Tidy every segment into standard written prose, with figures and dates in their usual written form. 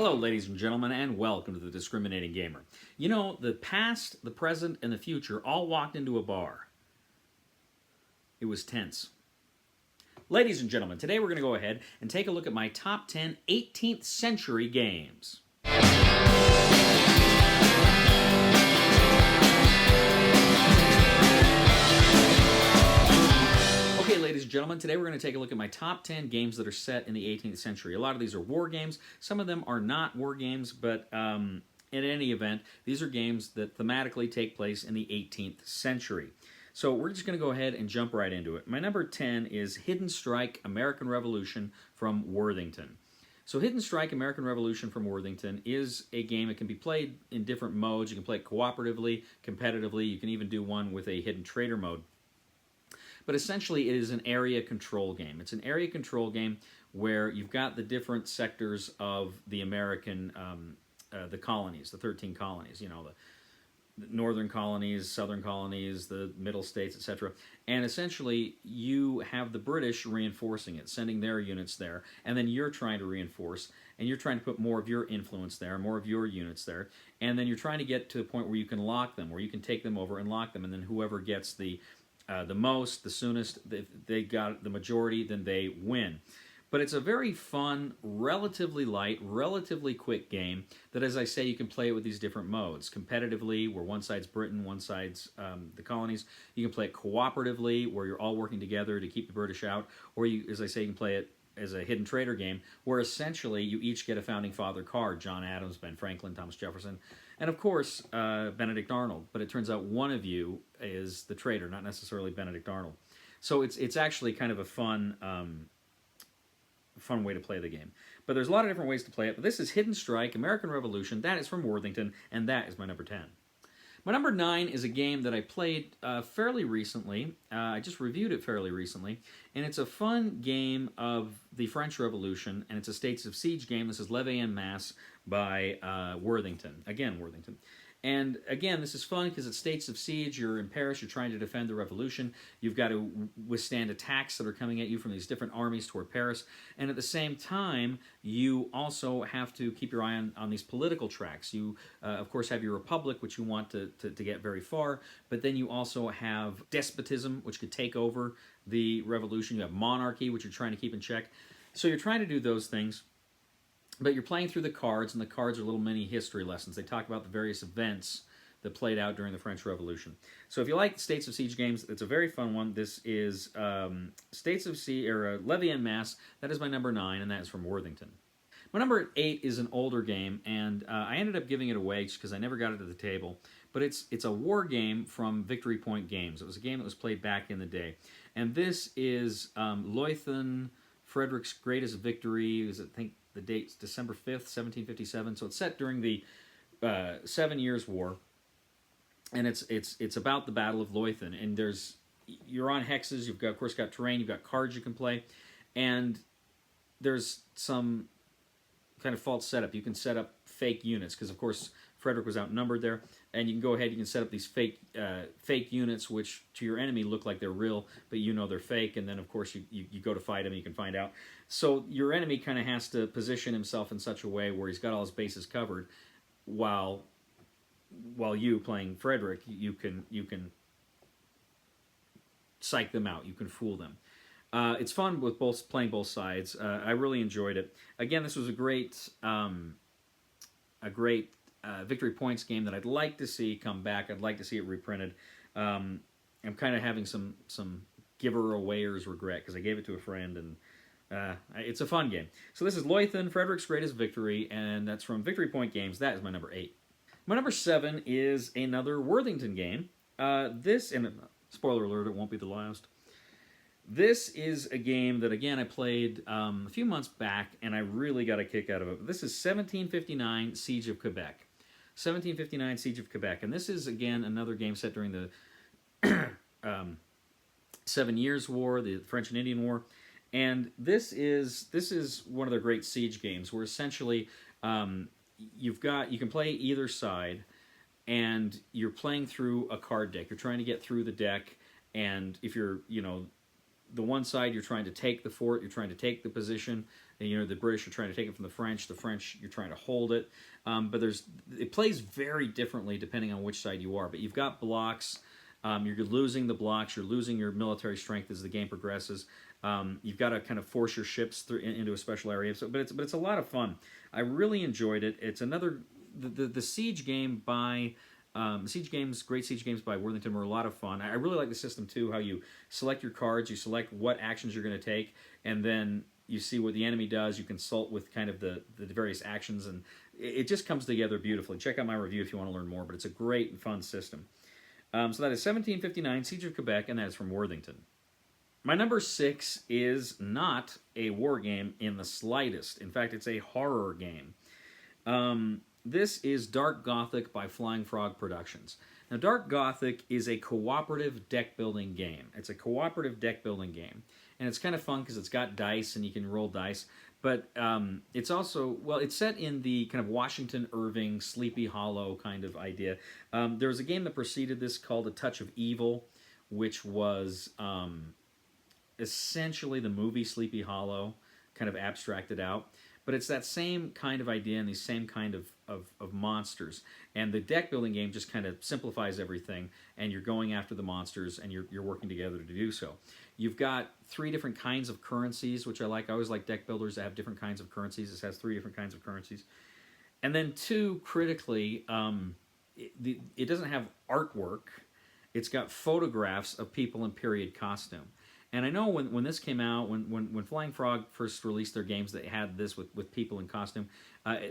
Hello, ladies and gentlemen, and welcome to the Discriminating Gamer. You know, the past, the present, and the future all walked into a bar. It was tense. Ladies and gentlemen, today we're going to go ahead and take a look at my top 10 18th century games. Okay, ladies and gentlemen, today we're going to take a look at my top 10 games that are set in the 18th century. A lot of these are war games. Some of them are not war games, but in any event, these are games that thematically take place in the 18th century. So we're just going to go ahead and jump right into it. My number 10 is Hidden Strike American Revolution from Worthington. So Hidden Strike American Revolution from Worthington is a game that can be played in different modes. You can play it cooperatively, competitively. You can even do one with a hidden traitor mode. But essentially, it is an area control game. It's an area control game where you've got the different sectors of the American, the colonies, the 13 colonies, you know, the northern colonies, southern colonies, the middle states, etc. And essentially, you have the British reinforcing it, sending their units there, and then you're trying to reinforce, and you're trying to put more of your influence there, more of your units there, and then you're trying to get to the point where you can lock them, where you can take them over and lock them, and then whoever gets the most, the soonest, if they got the majority, then they win. But it's a very fun, relatively light, relatively quick game that, as I say, you can play it with these different modes. Competitively, where one side's Britain, one side's the colonies. You can play it cooperatively, where you're all working together to keep the British out. Or, you, as I say, you can play it as a hidden traitor game, where essentially you each get a founding father card. John Adams, Ben Franklin, Thomas Jefferson, and of course, Benedict Arnold. But it turns out one of you is the traitor, not necessarily Benedict Arnold. So it's actually kind of a fun way to play the game. But there's a lot of different ways to play it. But this is Hidden Strike, American Revolution. That is from Worthington, and that is my number 10. My number 9 is a game that I played fairly recently. I just reviewed it fairly recently. And it's a fun game of the French Revolution, and it's a States of Siege game. This is Levée en Masse by Worthington. Again, Worthington. And again, this is fun because it's States of Siege. You're in Paris. You're trying to defend the revolution. You've got to withstand attacks that are coming at you from these different armies toward Paris. And at the same time, you also have to keep your eye on these political tracks. You, of course, have your republic, which you want to get very far. But then you also have despotism, which could take over the revolution. You have monarchy, which you're trying to keep in check. So you're trying to do those things. But you're playing through the cards, and the cards are little mini history lessons. They talk about the various events that played out during the French Revolution. So if you like States of Siege games, it's a very fun one. This is States of Siege, or Levée en Masse. That is my number 9, and that is from Worthington. My number 8 is an older game, and I ended up giving it away just because I never got it to the table. But it's a war game from Victory Point Games. It was a game that was played back in the day. And this is Leuthen, Friedrich's greatest victory. It was, I think, the date's December 5th, 1757. So it's set during the 7 Years' War, and it's about the Battle of Leuthen. And you're on hexes. You've got, of course, got terrain. You've got cards you can play, and there's some kind of false setup. You can set up fake units because, of course, Frederick was outnumbered there, and you can go ahead. You can set up these fake units, which to your enemy look like they're real, but you know they're fake. And then, of course, you go to fight him. And you can find out. So your enemy kind of has to position himself in such a way where he's got all his bases covered, while you, playing Frederick, you can psych them out. You can fool them. It's fun with playing both sides. I really enjoyed it. Again, this was a great Victory Points game that I'd like to see come back. I'd like to see it reprinted. I'm kind of having some giver-awayers regret because I gave it to a friend, and it's a fun game. So this is Leuthen, Frederick's Greatest Victory, and that's from Victory Point Games. That is my number 8. My number 7 is another Worthington game. This, and spoiler alert, it won't be the last. This is a game that, again, I played a few months back, and I really got a kick out of it. This is 1759 Siege of Quebec. 1759 Siege of Quebec. And this is, again, another game set during the 7 Years' War, the French and Indian War. And this is one of their great siege games where essentially you can play either side, and you're playing through a card deck. You're trying to get through the deck, and if you're, the one side you're trying to take the fort, you're trying to take the position. And, you know, the British are trying to take it from the French. The French, you're trying to hold it. But it plays very differently depending on which side you are. But you've got blocks. You're losing the blocks. You're losing your military strength as the game progresses. You've got to kind of force your ships into a special area. So, but it's a lot of fun. I really enjoyed it. It's another the siege game by. Great siege games by Worthington were a lot of fun. I really like the system too, how you select your cards, you select what actions you're going to take, and then you see what the enemy does. You consult with kind of the various actions, and it just comes together beautifully. Check out my review if you want to learn more, but it's a great and fun system. So that is 1759, Siege of Quebec, and that is from Worthington. My number 6 is not a war game in the slightest. In fact, it's a horror game. This is Dark Gothic by Flying Frog Productions. Now, Dark Gothic is a cooperative deck-building game. It's a cooperative deck-building game. And it's kind of fun because it's got dice and you can roll dice. But it's also, well, it's set in the kind of Washington Irving, Sleepy Hollow kind of idea. There was a game that preceded this called A Touch of Evil, which was essentially the movie Sleepy Hollow, kind of abstracted out. But it's that same kind of idea and these same kind of monsters. And the deck building game just kind of simplifies everything, and you're going after the monsters, and you're working together to do so. You've got 3 different kinds of currencies, which I like. I always like deck builders that have different kinds of currencies. This has 3 different kinds of currencies. And then 2, critically, it doesn't have artwork. It's got photographs of people in period costume. And I know when this came out, when Flying Frog first released their games that had this with people in costume,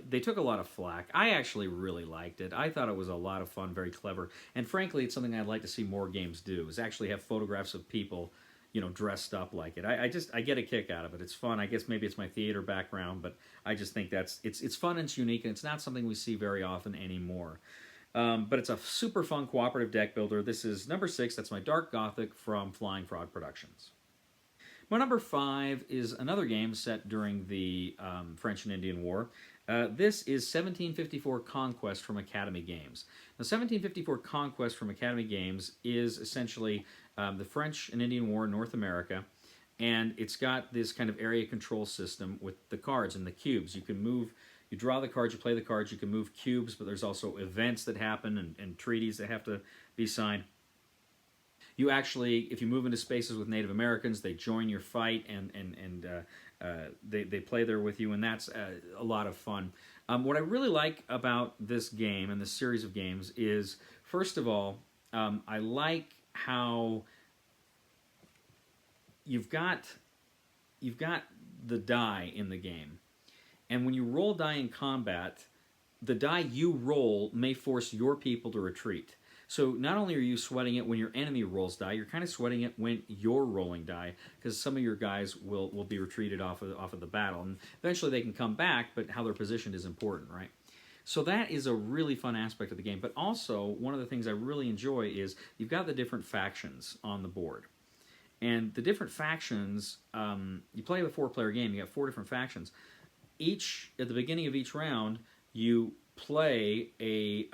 they took a lot of flack. I actually really liked it. I thought it was a lot of fun, very clever. And frankly, it's something I'd like to see more games do, is actually have photographs of people, you know, dressed up like it. I get a kick out of it. It's fun. I guess maybe it's my theater background, but I just think it's fun and it's unique, and it's not something we see very often anymore. But it's a super fun cooperative deck builder. This is number 6. That's my Dark Gothic from Flying Frog Productions. My number 5 is another game set during the French and Indian War. This is 1754 Conquest from Academy Games. Now, 1754 Conquest from Academy Games is essentially the French and Indian War in North America, and it's got this kind of area control system with the cards and the cubes. You can move. You draw the cards, you play the cards, you can move cubes, but there's also events that happen and treaties that have to be signed. You actually, if you move into spaces with Native Americans, they join your fight and they play there with you, and that's a lot of fun. What I really like about this game and this series of games is, first of all, I like how you've got the die in the game. And when you roll die in combat, the die you roll may force your people to retreat. So not only are you sweating it when your enemy rolls die, you're kind of sweating it when you're rolling die, because some of your guys will be retreated off of the battle. And eventually they can come back, but how they're positioned is important, right? So that is a really fun aspect of the game. But also, one of the things I really enjoy is you've got the different factions on the board. And the different factions, you play a 4-player game, you got 4 different factions. At the beginning of each round, you play a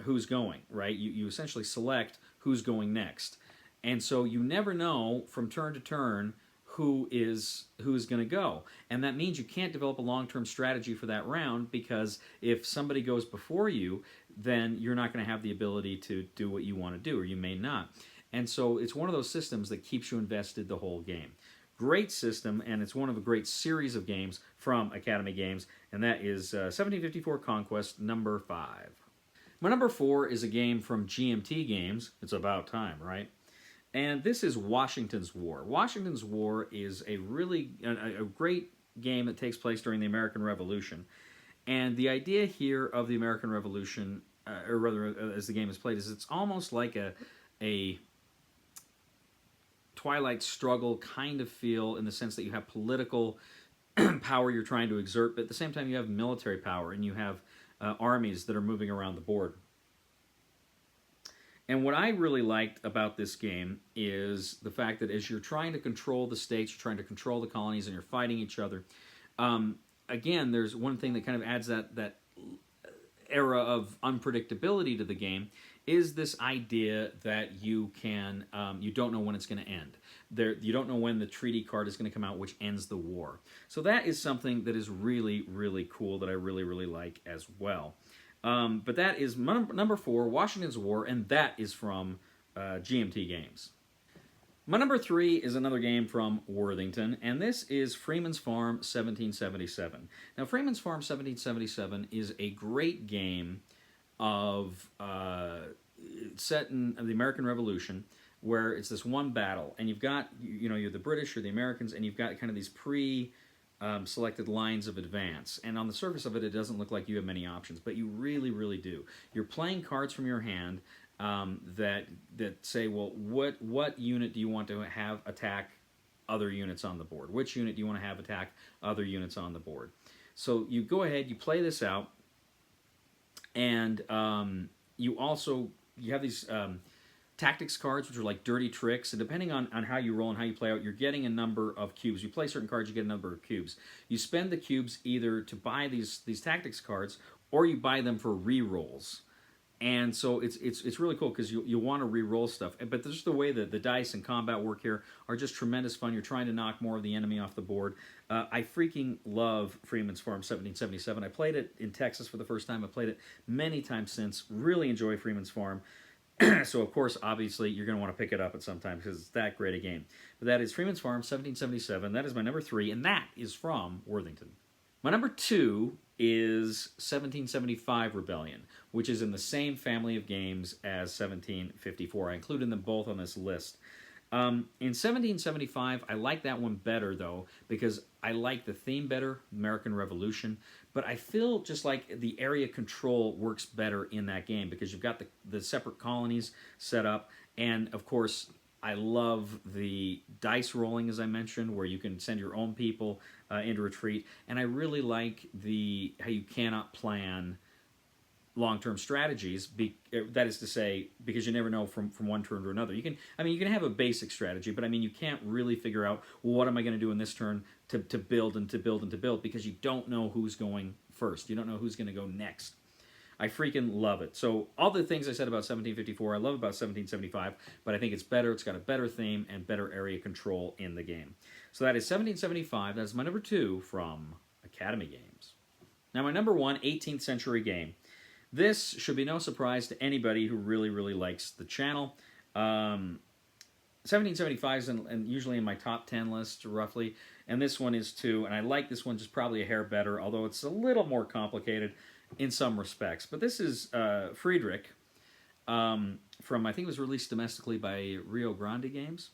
who's going, right? You essentially select who's going next. And so you never know from turn to turn who is going to go. And that means you can't develop a long-term strategy for that round, because if somebody goes before you, then you're not going to have the ability to do what you want to do, or you may not. And so it's one of those systems that keeps you invested the whole game. Great system, and it's one of a great series of games from Academy Games, and that is 1754 Conquest number 5. My number 4 is a game from GMT Games. It's about time, right? And this is Washington's War. Washington's War is a great game that takes place during the American Revolution. And the idea here of the American Revolution, or rather as the game is played, is it's almost like a Twilight Struggle kind of feel, in the sense that you have political power you're trying to exert, but at the same time you have military power, and you have armies that are moving around the board. And what I really liked about this game is the fact that as you're trying to control the states, you're trying to control the colonies, and you're fighting each other, again, there's one thing that kind of adds that era of unpredictability to the game is this idea that you can you don't know when it's going to end. You don't know when the treaty card is going to come out, which ends the war. So that is something that is really, really cool that I really, really like as well. But that is number 4, Washington's War, and that is from GMT Games. My number 3 is another game from Worthington, and this is Freemans Farm 1777. Now, Freemans Farm 1777 is a great game of set in the American Revolution, where it's this one battle, and you've got, you're the British or the Americans, and you've got kind of these selected lines of advance. And on the surface of it, it doesn't look like you have many options, but you really, really do. You're playing cards from your hand that say, well, what unit do you want to have attack other units on the board? Which unit do you want to have attack other units on the board? So you go ahead, you play this out, and you have these tactics cards, which are like dirty tricks, and depending on how you roll and how you play out, you're getting a number of cubes. You play certain cards, you get a number of cubes. You spend the cubes either to buy these tactics cards, or you buy them for re-rolls. And so it's really cool because you want to re-roll stuff. But just the way that the dice and combat work here are just tremendous fun. You're trying to knock more of the enemy off the board. I freaking love Freeman's Farm 1777. I played it in Texas for the first time. I played it many times since. Really enjoy Freeman's Farm. So, of course, obviously, you're going to want to pick it up at some time because it's that great a game. But that is Freeman's Farm 1777. That is my number 3, and that is from Worthington. My number 2 is 1775 Rebellion, which is in the same family of games as 1754. I included them both on this list. In 1775, I like that one better, though, because I like the theme better, American Revolution, but I feel just like the area control works better in that game because you've got the separate colonies set up, and, of course, I love the dice rolling, as I mentioned, where you can send your own people into retreat, and I really like how you cannot plan long-term strategies. That is to say, because you never know from one turn to another. You can have a basic strategy, but you can't really figure out, well, what am I going to do in this turn to build and to build and to build, because you don't know who's going first. You don't know who's going to go next. I freaking love it. So all the things I said about 1754, I love about 1775, but I think it's better. It's got a better theme and better area control in the game. So that is 1775. That's my number 2 from Academy Games. Now my number 1, 18th century game. This should be no surprise to anybody who really, really likes the channel. 1775 is usually in my top 10 list, roughly, and this one is too, and I like this one just probably a hair better, although it's a little more complicated in some respects. But this is Friedrich, from, I think it was released domestically by Rio Grande Games.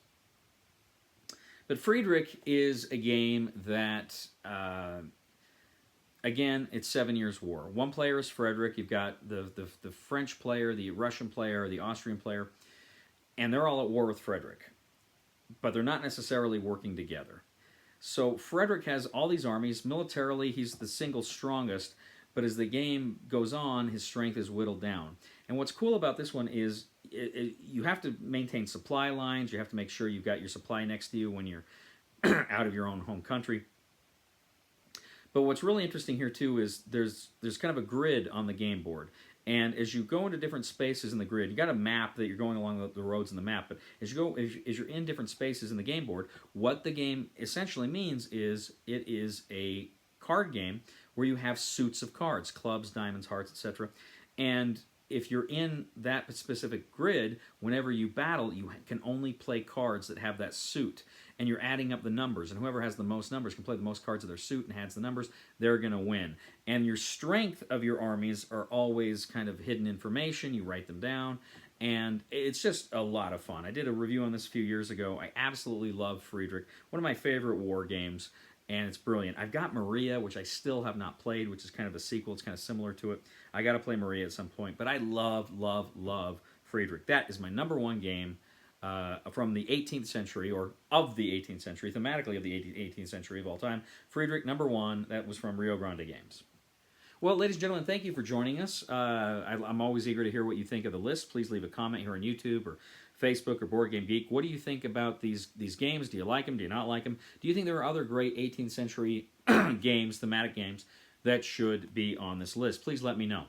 But Friedrich is a game that, again, it's 7 Years' War. One player is Friedrich. You've got the French player, the Russian player, the Austrian player, and they're all at war with Friedrich. But they're not necessarily working together. So Friedrich has all these armies. Militarily, he's the single strongest, but as the game goes on, his strength is whittled down. And what's cool about this one is you have to maintain supply lines. You have to make sure you've got your supply next to you when you're out of your own home country. But what's really interesting here, too, is there's kind of a grid on the game board. And as you go into different spaces in the grid, you got a map that you're going along the roads in the map. But as you're in different spaces in the game board, what the game essentially means is it is a card game where you have suits of cards, clubs, diamonds, hearts, etc. And if you're in that specific grid, whenever you battle, you can only play cards that have that suit. And you're adding up the numbers. And whoever has the most numbers can play the most cards of their suit and adds the numbers. They're going to win. And your strength of your armies are always kind of hidden information. You write them down. And it's just a lot of fun. I did a review on this a few years ago. I absolutely love Friedrich. One of my favorite war games. And it's brilliant. I've got Maria, which I still have not played, which is kind of a sequel. It's kind of similar to it. I got to play Maria at some point. But I love, love, love Friedrich. That is my number 1 game from the 18th century, or of the 18th century, thematically of the 18th century of all time. Friedrich, number 1. That was from Rio Grande Games. Well, ladies and gentlemen, thank you for joining us. I'm always eager to hear what you think of the list. Please leave a comment here on YouTube or Facebook or Board Game Geek. What do you think about these games? Do you like them? Do you not like them? Do you think there are other great 18th century games, thematic games, that should be on this list? Please let me know.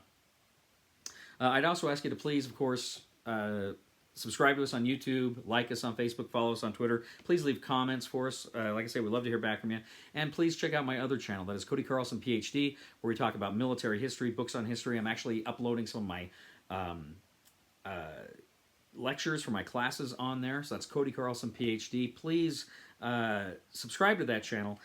I'd also ask you to please, of course, subscribe to us on YouTube, like us on Facebook, follow us on Twitter. Please leave comments for us. Like I say, we'd love to hear back from you. And please check out my other channel. That is Cody Carlson, PhD, where we talk about military history, books on history. I'm actually uploading some of my lectures for my classes on there. So that's Cody Carlson, PhD. Please subscribe to that channel.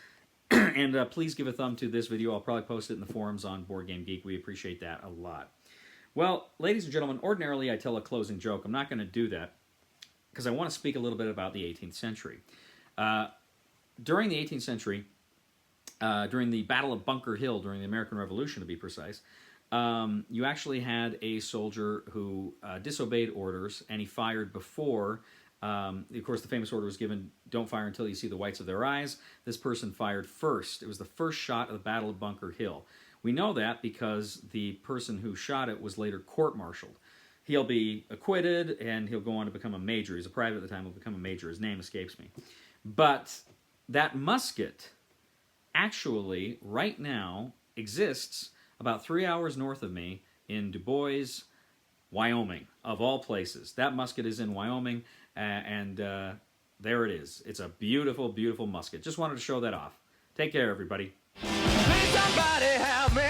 And please give a thumb to this video. I'll probably post it in the forums on Board Game Geek. We appreciate that a lot. Well, ladies and gentlemen, ordinarily I tell a closing joke. I'm not going to do that because I want to speak a little bit about the 18th century. During the 18th century, during the Battle of Bunker Hill, during the American Revolution to be precise, you actually had a soldier who disobeyed orders, and he fired before. Of course, the famous order was given, don't fire until you see the whites of their eyes. This person fired first. It was the first shot of the Battle of Bunker Hill. We know that because the person who shot it was later court-martialed. He'll be acquitted, and he'll go on to become a major. He's a private at the time. He'll become a major. His name escapes me. But that musket actually, right now, exists about 3 hours north of me in Du Bois, Wyoming, of all places. That musket is in Wyoming, and there it is. It's a beautiful, beautiful musket. Just wanted to show that off. Take care, everybody. Please somebody help me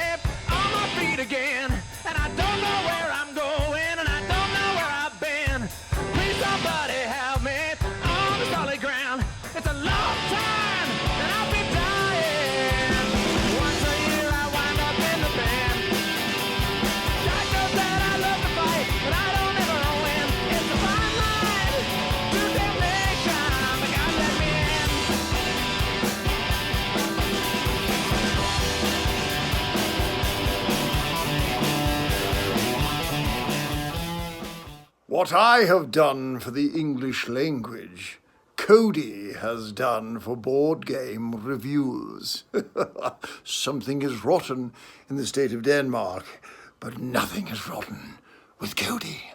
on my feet again. And I don't know where I'm going, and I don't know where I've been. Please somebody help me on the solid ground. It's a long time, and I'll be dying. Once a year I wind up in the band. God knows that I love to fight, but I don't ever win. It's a fine line to damnation, but God let me in. What I have done for the English language, Cody has done for board game reviews. Something is rotten in the state of Denmark, but nothing is rotten with Cody.